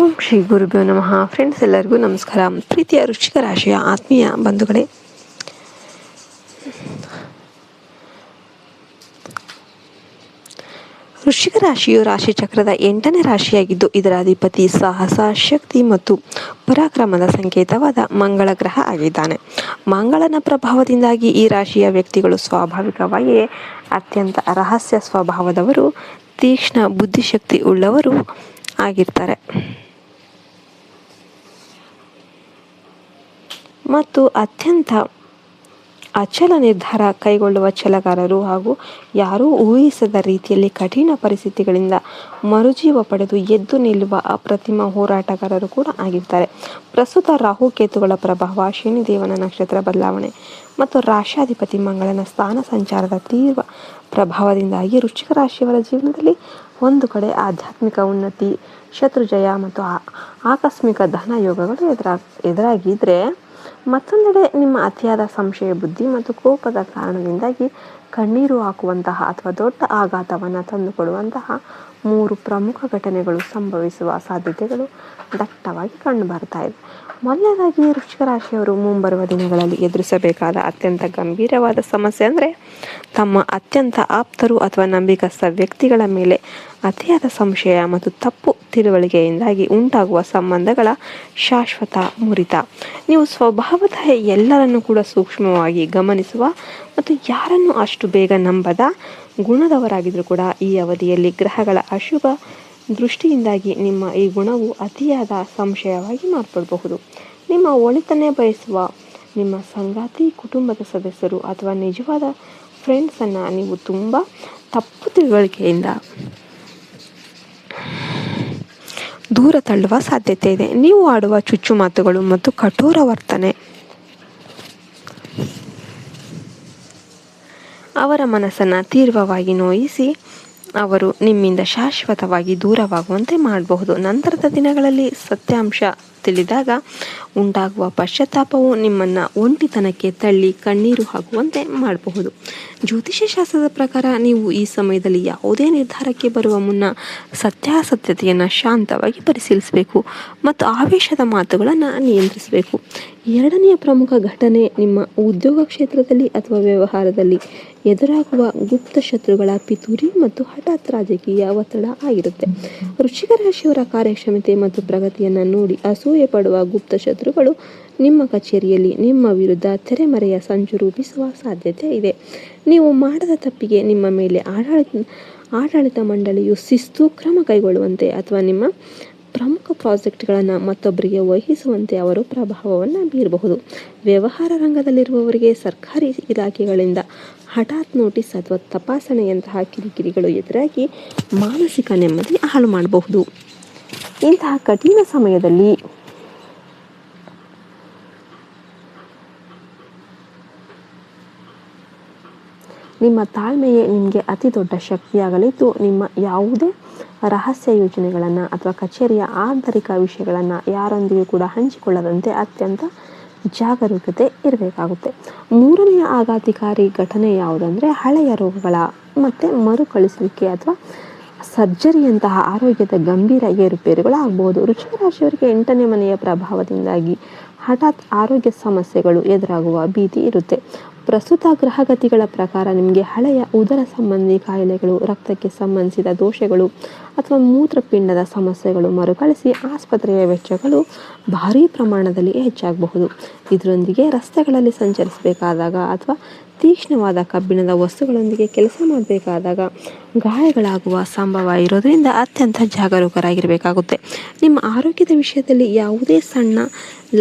ಓಂ ಶ್ರೀ ಗುರುಭ್ಯೋ ನಮಃ. ಫ್ರೆಂಡ್ಸ್, ಎಲ್ಲರಿಗೂ ನಮಸ್ಕಾರ. ಪ್ರೀತಿಯ ವೃಶ್ಚಿಕ ರಾಶಿಯ ಆತ್ಮೀಯ ಬಂಧುಗಳೇ, ವೃಶ್ಚಿಕ ರಾಶಿಯು ರಾಶಿ ಚಕ್ರದ 8ನೇ ರಾಶಿಯಾಗಿದ್ದು, ಇದರ ಅಧಿಪತಿ ಸಾಹಸ, ಶಕ್ತಿ ಮತ್ತು ಪರಾಕ್ರಮದ ಸಂಕೇತವಾದ ಮಂಗಳ ಗ್ರಹ ಆಗಿದ್ದಾನೆ. ಮಂಗಳನ ಪ್ರಭಾವದಿಂದಾಗಿ ಈ ರಾಶಿಯ ವ್ಯಕ್ತಿಗಳು ಸ್ವಾಭಾವಿಕವಾಗಿಯೇ ಅತ್ಯಂತ ರಹಸ್ಯ ಸ್ವಭಾವದವರು, ತೀಕ್ಷ್ಣ ಬುದ್ಧಿಶಕ್ತಿ ಉಳ್ಳವರು ಆಗಿರ್ತಾರೆ ಮತ್ತು ಅತ್ಯಂತ ಅಚಲ ನಿರ್ಧಾರ ಕೈಗೊಳ್ಳುವ ಛಲಗಾರರು ಹಾಗೂ ಯಾರೂ ಊಹಿಸದ ರೀತಿಯಲ್ಲಿ ಕಠಿಣ ಪರಿಸ್ಥಿತಿಗಳಿಂದ ಮರುಜೀವ ಪಡೆದು ಎದ್ದು ನಿಲ್ಲುವ ಅಪ್ರತಿಮ ಹೋರಾಟಗಾರರು ಕೂಡ ಆಗಿರ್ತಾರೆ. ಪ್ರಸ್ತುತ ರಾಹುಕೇತುಗಳ ಪ್ರಭಾವ, ಶನಿದೇವನ ನಕ್ಷತ್ರ ಬದಲಾವಣೆ ಮತ್ತು ರಾಶಾಧಿಪತಿ ಮಂಗಳನ ಸ್ಥಾನ ಸಂಚಾರದ ತೀವ್ರ ಪ್ರಭಾವದಿಂದಾಗಿ ವೃಶ್ಚಿಕ ರಾಶಿಯವರ ಜೀವನದಲ್ಲಿ ಒಂದು ಕಡೆ ಆಧ್ಯಾತ್ಮಿಕ ಉನ್ನತಿ, ಶತ್ರುಜಯ ಮತ್ತು ಆಕಸ್ಮಿಕ ಧನ ಯೋಗಗಳು ಎದುರಾಗಿದ್ದರೆ, ಮತ್ತೊಂದೆಡೆ ನಿಮ್ಮ ಅತಿಯಾದ ಸಂಶಯ ಬುದ್ಧಿ ಮತ್ತು ಕೋಪದ ಕಾರಣದಿಂದಾಗಿ ಕಣ್ಣೀರು ಹಾಕುವಂತಹ ಅಥವಾ ದೊಡ್ಡ ಆಘಾತವನ್ನು ತಂದುಕೊಡುವಂತಹ 3 ಪ್ರಮುಖ ಘಟನೆಗಳು ಸಂಭವಿಸುವ ಸಾಧ್ಯತೆಗಳು ದಟ್ಟವಾಗಿ ಕಂಡುಬರ್ತಾ ಇದೆ. ಮೊದಲನೇದಾಗಿ, ವೃಶ್ಚಿಕ ರಾಶಿಯವರು ಮುಂಬರುವ ದಿನಗಳಲ್ಲಿ ಎದುರಿಸಬೇಕಾದ ಅತ್ಯಂತ ಗಂಭೀರವಾದ ಸಮಸ್ಯೆ ಅಂದರೆ ತಮ್ಮ ಅತ್ಯಂತ ಆಪ್ತರು ಅಥವಾ ನಂಬಿಕಸ್ಥ ವ್ಯಕ್ತಿಗಳ ಮೇಲೆ ಅತಿಯಾದ ಸಂಶಯ ಮತ್ತು ತಪ್ಪು ತಿಳುವಳಿಕೆಯಿಂದಾಗಿ ಉಂಟಾಗುವ ಸಂಬಂಧಗಳ ಶಾಶ್ವತ ಮುರಿತ. ನೀವು ಸ್ವಭಾವತಃ ಎಲ್ಲರನ್ನೂ ಕೂಡ ಸೂಕ್ಷ್ಮವಾಗಿ ಗಮನಿಸುವ ಮತ್ತು ಯಾರನ್ನು ಅಷ್ಟು ಬೇಗ ನಂಬದ ಗುಣದವರಾಗಿದ್ದರೂ ಕೂಡ ಈ ಅವಧಿಯಲ್ಲಿ ಗ್ರಹಗಳ ಅಶುಭ ದೃಷ್ಟಿಯಿಂದಾಗಿ ನಿಮ್ಮ ಈ ಗುಣವು ಅತಿಯಾದ ಸಂಶಯವಾಗಿ ಮಾರ್ಪಡಬಹುದು. ನಿಮ್ಮ ಒಳಿತನ್ನೇ ಬಯಸುವ ನಿಮ್ಮ ಸಂಗಾತಿ, ಕುಟುಂಬದ ಸದಸ್ಯರು ಅಥವಾ ನಿಜವಾದ ಫ್ರೆಂಡ್ಸನ್ನು ನೀವು ತುಂಬ ತಪ್ಪು ತಿಳುವಳಿಕೆಯಿಂದ ದೂರ ತಳ್ಳುವ ಸಾಧ್ಯತೆ ಇದೆ. ನೀವು ಆಡುವ ಚುಚ್ಚುಮಾತುಗಳು ಮತ್ತು ಕಠೋರ ವರ್ತನೆ ಅವರ ಮನಸ್ಸನ್ನು ತೀವ್ರವಾಗಿ ನೋಯಿಸಿ ಅವರು ನಿಮ್ಮಿಂದ ಶಾಶ್ವತವಾಗಿ ದೂರವಾಗುವಂತೆ ಮಾಡಬಹುದು. ನಂತರದ ದಿನಗಳಲ್ಲಿ ಸತ್ಯಾಂಶ ತಿಳಿದಾಗ ಉಂಟಾಗುವ ಪಶ್ಚಾತ್ತಾಪವು ನಿಮ್ಮನ್ನು ಒಂಟಿತನಕ್ಕೆ ತಳ್ಳಿ ಕಣ್ಣೀರು ಹಾಕುವಂತೆ ಮಾಡಬಹುದು. ಜ್ಯೋತಿಷ್ಯ ಶಾಸ್ತ್ರದ ಪ್ರಕಾರ ನೀವು ಈ ಸಮಯದಲ್ಲಿ ಯಾವುದೇ ನಿರ್ಧಾರಕ್ಕೆ ಬರುವ ಮುನ್ನ ಸತ್ಯಾಸತ್ಯತೆಯನ್ನು ಶಾಂತವಾಗಿ ಪರಿಶೀಲಿಸಬೇಕು ಮತ್ತು ಆವೇಶದ ಮಾತುಗಳನ್ನು ನಿಯಂತ್ರಿಸಬೇಕು. ಎರಡನೆಯ ಪ್ರಮುಖ ಘಟನೆ ನಿಮ್ಮ ಉದ್ಯೋಗ ಕ್ಷೇತ್ರದಲ್ಲಿ ಅಥವಾ ವ್ಯವಹಾರದಲ್ಲಿ ಎದುರಾಗುವ ಗುಪ್ತ ಶತ್ರುಗಳ ಪಿತೂರಿ ಮತ್ತು ಹಠಾತ್ ರಾಜಕೀಯ ಒತ್ತಡ ಆಗಿರುತ್ತೆ. ವೃಶ್ಚಿಕ ರಾಶಿಯವರ ಕಾರ್ಯಕ್ಷಮತೆ ಮತ್ತು ಪ್ರಗತಿಯನ್ನು ನೋಡಿ ಅಸೂಯೆ ಪಡುವ ಗುಪ್ತ ಶತ್ರುಗಳು ನಿಮ್ಮ ಕಚೇರಿಯಲ್ಲಿ ನಿಮ್ಮ ವಿರುದ್ಧ ತೆರೆಮರೆಯ ಸಂಚು ರೂಪಿಸುವ ಸಾಧ್ಯತೆ ಇದೆ. ನೀವು ಮಾಡದ ತಪ್ಪಿಗೆ ನಿಮ್ಮ ಮೇಲೆ ಆಡಳಿತ ಮಂಡಳಿಯು ಶಿಸ್ತು ಕ್ರಮ ಕೈಗೊಳ್ಳುವಂತೆ ಅಥವಾ ನಿಮ್ಮ ಪ್ರಮುಖ ಪ್ರಾಜೆಕ್ಟ್ಗಳನ್ನು ಮತ್ತೊಬ್ಬರಿಗೆ ವಹಿಸುವಂತೆ ಅವರು ಪ್ರಭಾವವನ್ನು ಬೀರಬಹುದು. ವ್ಯವಹಾರ ರಂಗದಲ್ಲಿರುವವರಿಗೆ ಸರ್ಕಾರಿ ಇಲಾಖೆಗಳಿಂದ ಹಠಾತ್ ನೋಟಿಸ್ ಅಥವಾ ತಪಾಸಣೆಯಂತಹ ಕಿರಿಕಿರಿಗಳು ಎದುರಾಗಿ ಮಾನಸಿಕ ನೆಮ್ಮದಿ ಹಾಳು ಮಾಡಬಹುದು. ಇಂತಹ ಕಠಿಣ ಸಮಯದಲ್ಲಿ ನಿಮ್ಮ ತಾಳ್ಮೆಯೇ ನಿಮಗೆ ಅತಿ ದೊಡ್ಡ ಶಕ್ತಿಯಾಗಲಿದ್ದು, ನಿಮ್ಮ ಯಾವುದೇ ರಹಸ್ಯ ಯೋಜನೆಗಳನ್ನು ಅಥವಾ ಕಚೇರಿಯ ಆಂತರಿಕ ವಿಷಯಗಳನ್ನು ಯಾರೊಂದಿಗೂ ಕೂಡ ಹಂಚಿಕೊಳ್ಳದಂತೆ ಅತ್ಯಂತ ಜಾಗರೂಕತೆ ಇರಬೇಕಾಗುತ್ತೆ. ಮೂರನೆಯ ಆಘಾತಕಾರಿ ಘಟನೆ ಯಾವುದಂದರೆ ಹಳೆಯ ರೋಗಗಳ ಮತ್ತು ಮರುಕಳಿಸುವಿಕೆ ಅಥವಾ ಸರ್ಜರಿಯಂತಹ ಆರೋಗ್ಯದ ಗಂಭೀರ ಏರುಪೇರುಗಳು ಆಗಬಹುದು. ವೃಶ್ಚಿಕ ರಾಶಿಯವರಿಗೆ 8ನೇ ಮನೆಯ ಪ್ರಭಾವದಿಂದಾಗಿ ಹಠಾತ್ ಆರೋಗ್ಯ ಸಮಸ್ಯೆಗಳು ಎದುರಾಗುವ ಭೀತಿ ಇರುತ್ತೆ. ಪ್ರಸ್ತುತ ಗ್ರಹಗತಿಗಳ ಪ್ರಕಾರ ನಿಮಗೆ ಹಳೆಯ ಉದರ ಸಂಬಂಧಿ ಕಾಯಿಲೆಗಳು, ರಕ್ತಕ್ಕೆ ಸಂಬಂಧಿಸಿದ ದೋಷಗಳು ಅಥವಾ ಮೂತ್ರಪಿಂಡದ ಸಮಸ್ಯೆಗಳು ಮರುಕಳಿಸಿ ಆಸ್ಪತ್ರೆಯ ವೆಚ್ಚಗಳು ಭಾರೀ ಪ್ರಮಾಣದಲ್ಲಿ ಹೆಚ್ಚಾಗಬಹುದು. ಇದರೊಂದಿಗೆ ರಸ್ತೆಗಳಲ್ಲಿ ಸಂಚರಿಸಬೇಕಾದಾಗ ಅಥವಾ ತೀಕ್ಷ್ಣವಾದ ಕಬ್ಬಿಣದ ವಸ್ತುಗಳೊಂದಿಗೆ ಕೆಲಸ ಮಾಡಬೇಕಾದಾಗ ಗಾಯಗಳಾಗುವ ಸಂಭವ ಇರೋದರಿಂದ ಅತ್ಯಂತ ಜಾಗರೂಕರಾಗಿರಬೇಕಾಗುತ್ತೆ. ನಿಮ್ಮ ಆರೋಗ್ಯದ ವಿಷಯದಲ್ಲಿ ಯಾವುದೇ ಸಣ್ಣ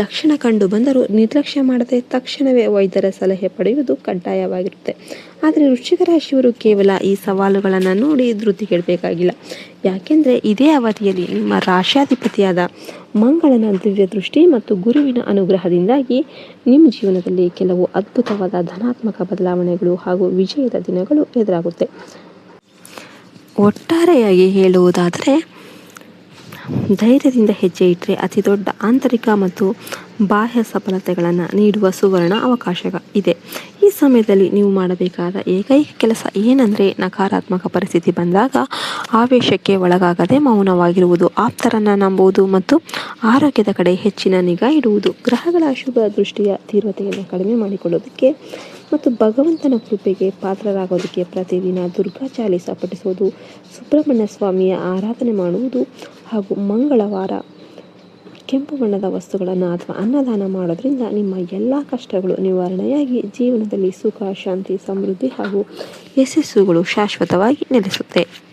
ಲಕ್ಷಣ ಕಂಡು ಬಂದರೂ ನಿರ್ಲಕ್ಷ್ಯ ಮಾಡದೆ ತಕ್ಷಣವೇ ವೈದ್ಯರ ಸಲಹೆ ಪಡೆಯುವುದು ಕಡ್ಡಾಯವಾಗಿರುತ್ತೆ. ಆದರೆ ವೃಶ್ಚಿಕ ರಾಶಿಯವರು ಕೇವಲ ಈ ಸವಾಲುಗಳನ್ನು ನೋಡಿ ಧೃತಿಗೆಡಬೇಕಾಗಿಲ್ಲ. ಯಾಕೆಂದರೆ ಇದೇ ಅವಧಿಯಲ್ಲಿ ನಿಮ್ಮ ರಾಶ್ಯಾಧಿಪತಿಯಾದ ಮಂಗಳನ ದಿವ್ಯ ದೃಷ್ಟಿ ಮತ್ತು ಗುರುವಿನ ಅನುಗ್ರಹದಿಂದಾಗಿ ನಿಮ್ಮ ಜೀವನದಲ್ಲಿ ಕೆಲವು ಅದ್ಭುತವಾದ ಧನಾತ್ಮಕ ಬದಲಾವಣೆಗಳು ಹಾಗೂ ವಿಜಯದ ದಿನಗಳು ಎದುರಾಗುತ್ತೆ. ಒಟ್ಟಾರೆಯಾಗಿ ಹೇಳುವುದಾದರೆ, ಧೈರ್ಯದಿಂದ ಹೆಜ್ಜೆ ಇಟ್ಟರೆ ಅತಿ ದೊಡ್ಡ ಆಂತರಿಕ ಮತ್ತು ಬಾಹ್ಯ ಸಫಲತೆಗಳನ್ನು ನೀಡುವ ಸುವರ್ಣ ಅವಕಾಶ ಇದೆ. ಈ ಸಮಯದಲ್ಲಿ ನೀವು ಮಾಡಬೇಕಾದ ಏಕೈಕ ಕೆಲಸ ಏನಂದರೆ, ನಕಾರಾತ್ಮಕ ಪರಿಸ್ಥಿತಿ ಬಂದಾಗ ಆವೇಶಕ್ಕೆ ಒಳಗಾಗದೆ ಮೌನವಾಗಿರುವುದು, ಆಪ್ತರನ್ನು ನಂಬುವುದು ಮತ್ತು ಆರೋಗ್ಯದ ಕಡೆ ಹೆಚ್ಚಿನ ನಿಗಾ ಇಡುವುದು. ಗ್ರಹಗಳ ಅಶುಭ ದೃಷ್ಟಿಯ ತೀವ್ರತೆಯನ್ನು ಕಡಿಮೆ ಮಾಡಿಕೊಳ್ಳೋದಕ್ಕೆ ಮತ್ತು ಭಗವಂತನ ಕೃಪೆಗೆ ಪಾತ್ರರಾಗೋದಕ್ಕೆ ಪ್ರತಿದಿನ ದುರ್ಗಾ ಚಾಲೀಸ ಪಠಿಸೋದು, ಸುಬ್ರಹ್ಮಣ್ಯ ಸ್ವಾಮಿಯ ಆರಾಧನೆ ಮಾಡುವುದು ಹಾಗೂ ಮಂಗಳವಾರ ಕೆಂಪು ಬಣ್ಣದ ವಸ್ತುಗಳನ್ನು ಅಥವಾ ಅನ್ನದಾನ ಮಾಡೋದ್ರಿಂದ ನಿಮ್ಮ ಎಲ್ಲ ಕಷ್ಟಗಳು ನಿವಾರಣೆಯಾಗಿ ಜೀವನದಲ್ಲಿ ಸುಖ, ಶಾಂತಿ, ಸಮೃದ್ಧಿ ಹಾಗೂ ಯಶಸ್ಸುಗಳು ಶಾಶ್ವತವಾಗಿ ನೆಲೆಸುತ್ತೆ.